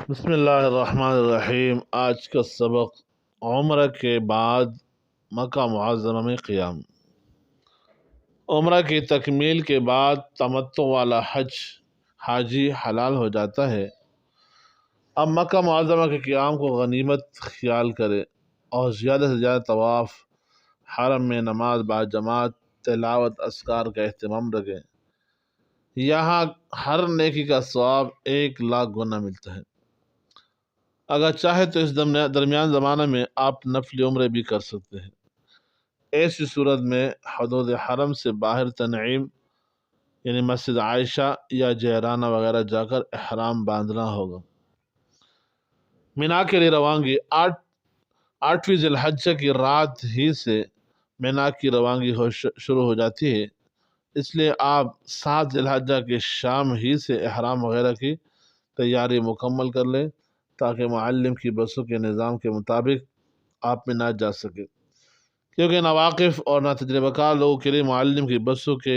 بسم اللہ الرحمن الرحیم۔ آج کا سبق عمرہ کے بعد مکہ معظمہ میں قیام۔ عمرہ کی تکمیل کے بعد تمتع والا حاجی حلال ہو جاتا ہے۔ اب مکہ معظمہ کے قیام کو غنیمت خیال کرے اور زیادہ سے زیادہ طواف، حرم میں نماز باجماعت، تلاوت، اذکار کا اہتمام رکھیں۔ یہاں ہر نیکی کا ثواب 1,00,000 گنا ملتا ہے۔ اگر چاہے تو اس درمیان زمانہ میں آپ نفل عمرے بھی کر سکتے ہیں۔ ایسی صورت میں حدود حرم سے باہر تنعیم یعنی مسجد عائشہ یا جیرانہ وغیرہ جا کر احرام باندھنا ہوگا۔ مینا کے لیے روانگی 8ویں ذی الحجہ کی رات ہی سے مینا کی روانگی شروع ہو جاتی ہے، اس لیے آپ 7 ذی الحجہ کی شام ہی سے احرام وغیرہ کی تیاری مکمل کر لیں تاکہ معلم کی بسوں کے نظام کے مطابق آپ میں نہ جا سکے، کیونکہ ناواقف اور ناتجربہ کار لوگوں کے لیے معلم کی بسوں کے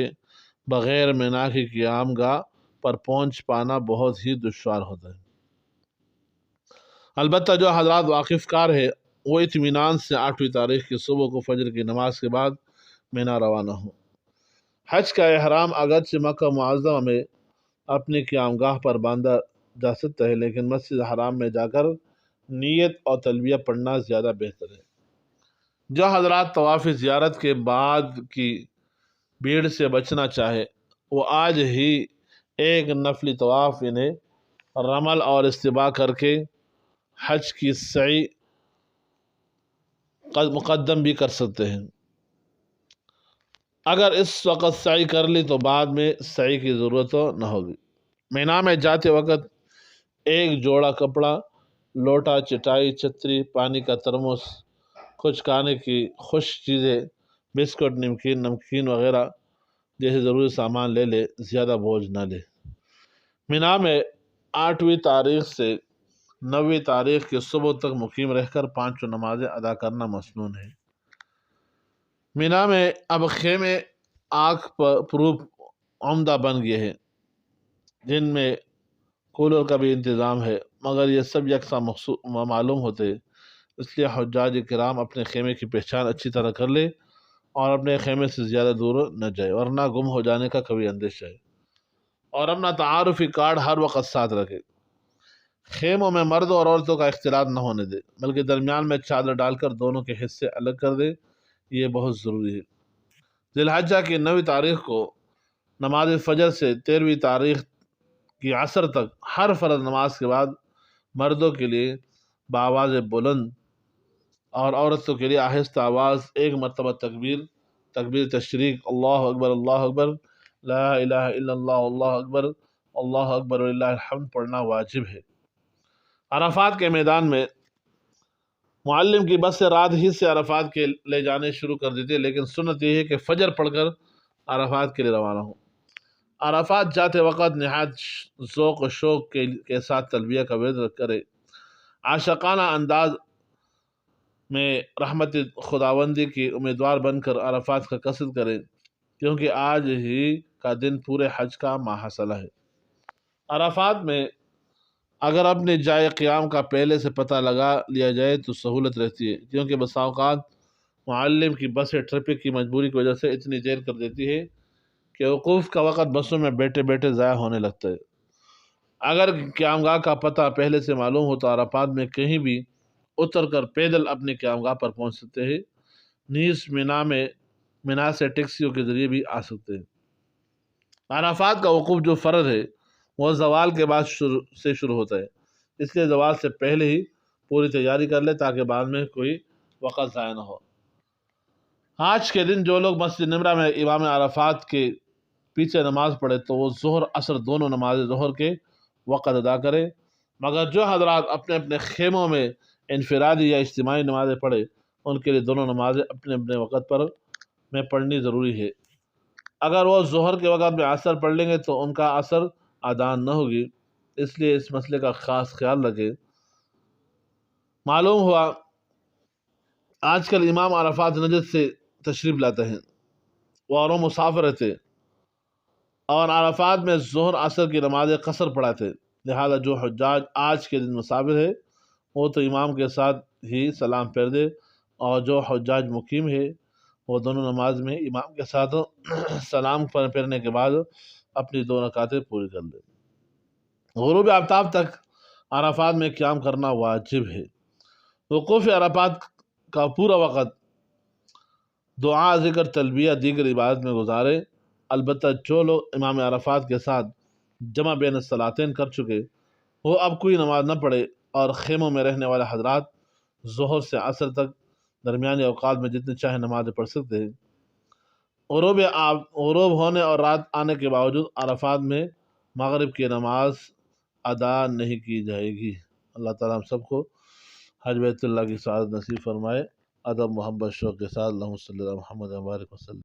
بغیر مینا کی قیام گاہ پر پہنچ پانا بہت ہی دشوار ہوتا ہے۔ البتہ جو حضرات واقف کار ہے وہ اطمینان سے 8ویں تاریخ کی صبح کو فجر کی نماز کے بعد مینا روانہ ہوں۔ حج کا احرام اگرچہ مکہ معظمہ میں اپنی قیام گاہ پر باندھا جا سکتا ہے، لیکن مسجد حرام میں جا کر نیت اور تلبیہ پڑھنا زیادہ بہتر ہے۔ جو حضرات طواف زیارت کے بعد کی بھیڑ سے بچنا چاہے وہ آج ہی ایک نفلی طواف یعنی رمل اور استباء کر کے حج کی سعی مقدم بھی کر سکتے ہیں۔ اگر اس وقت سعی کر لی تو بعد میں سعی کی ضرورت نہ ہوگی۔ مینا میں جاتے وقت ایک جوڑا کپڑا، لوٹا، چٹائی، چھتری، پانی کا ترمس، کچھ کھانے کی خشک چیزیں، بسکٹ، نمکین وغیرہ جیسے ضروری سامان لے لے، زیادہ بوجھ نہ لے۔ مینا میں 8ویں تاریخ سے 9ویں تاریخ کی صبح تک مقیم رہ کر 5 نمازیں ادا کرنا مسنون ہے۔ مینا میں اب خیمے آگ پروف عمدہ بن گئے ہیں، جن میں کولر کا بھی انتظام ہے، مگر یہ سب یکساں معلوم ہوتے، اس لیے حجاج کرام اپنے خیمے کی پہچان اچھی طرح کر لے اور اپنے خیمے سے زیادہ دور نہ جائے، ورنہ گم ہو جانے کا کبھی اندیشہ ہے، اور اپنا تعارفی کارڈ ہر وقت ساتھ رکھے۔ خیموں میں مردوں اور عورتوں کا اختلاط نہ ہونے دے، بلکہ درمیان میں چادر ڈال کر دونوں کے حصے الگ کر دے، یہ بہت ضروری ہے۔ ذی الحجہ کی 9ویں تاریخ کو نماز فجر سے 13ویں تاریخ کی عصر تک ہر فرض نماز کے بعد مردوں کے لیے بآواز بلند اور عورتوں کے لیے آہستہ آواز 1 مرتبہ تکبیر تشریق، اللہ اکبر اللہ اکبر، لا الہ الا اللہ اللہ اکبر وللہ الحمد پڑھنا واجب ہے۔ عرفات کے میدان میں معلم کی بس سے رات ہی سے عرفات کے لے جانے شروع کر دیتے، لیکن سنت یہ ہے کہ فجر پڑھ کر عرفات کے لیے روانہ ہوں۔ عرفات جاتے وقت نہایت ذوق و شوق کے ساتھ تلبیہ کا ورد کرے، عاشقانہ انداز میں رحمت خداوندی کی امیدوار بن کر عرفات کا قصد کرے، کیونکہ آج ہی کا دن پورے حج کا محاصلہ ہے۔ عرفات میں اگر اپنے جائے قیام کا پہلے سے پتہ لگا لیا جائے تو سہولت رہتی ہے، کیونکہ بسا اوقات معلم کی بسیں ٹریفک کی مجبوری کی وجہ سے اتنی دیر کر دیتی ہے کہ وقوف کا وقت بسوں میں بیٹھے بیٹھے ضائع ہونے لگتا ہے۔ اگر قیام گاہ کا پتہ پہلے سے معلوم ہو تو عرفات میں کہیں بھی اتر کر پیدل اپنے قیام گاہ پر پہنچ سکتے ہیں، نیز مینا سے ٹیکسیوں کے ذریعے بھی آ سکتے ہیں۔ عرفات کا وقوف جو فرض ہے وہ زوال کے بعد سے شروع ہوتا ہے، اس لیے زوال سے پہلے ہی پوری تیاری کر لے تاکہ بعد میں کوئی وقت ضائع نہ ہو۔ آج کے دن جو لوگ مسجد نمرہ میں امام عرفات کے پیچھے نماز پڑھے تو وہ ظہر اثر دونوں نماز ظہر کے وقت ادا کرے، مگر جو حضرات اپنے اپنے خیموں میں انفرادی یا اجتماعی نمازیں پڑھے ان کے لیے دونوں نمازیں اپنے اپنے وقت میں پڑھنی ضروری ہے۔ اگر وہ ظہر کے وقت میں عصر پڑھ لیں گے تو ان کا عصر ادا نہ ہوگی، اس لیے اس مسئلے کا خاص خیال رکھیں۔ معلوم ہوا آج کل امام عرفات نجد سے تشریف لاتے ہیں اور وہ مسافر رہتے اور عرفات میں ظہر عصر کی نماز قصر پڑھاتے، لہذا جو حجاج آج کے دن مسافر ہے وہ تو امام کے ساتھ ہی سلام پھیر دے، اور جو حجاج مقیم ہے وہ دونوں نماز میں امام کے ساتھ سلام پھیرنے کے بعد اپنی 2 رکعتیں پوری کر لے۔ غروب آفتاب تک عرفات میں قیام کرنا واجب ہے۔ وقوف عرفات کا پورا وقت دعا، ذکر، تلبیہ، دیگر عبادت میں گزارے۔ البتہ جو لوگ امام عرفات کے ساتھ جمع بین الصلاتین کر چکے وہ اب کوئی نماز نہ پڑھے، اور خیموں میں رہنے والے حضرات ظہر سے عصر تک درمیانی اوقات میں جتنے چاہے نمازیں پڑھ سکتے ہیں۔ غروب ہونے اور رات آنے کے باوجود عرفات میں مغرب کی نماز ادا نہیں کی جائے گی۔ اللہ تعالیٰ ہم سب کو حج بیت اللہ کی سعادت نصیب فرمائے۔ ادب، محبت، شوق کے ساتھ اللہم صلی علی محمد و بارک وسلم۔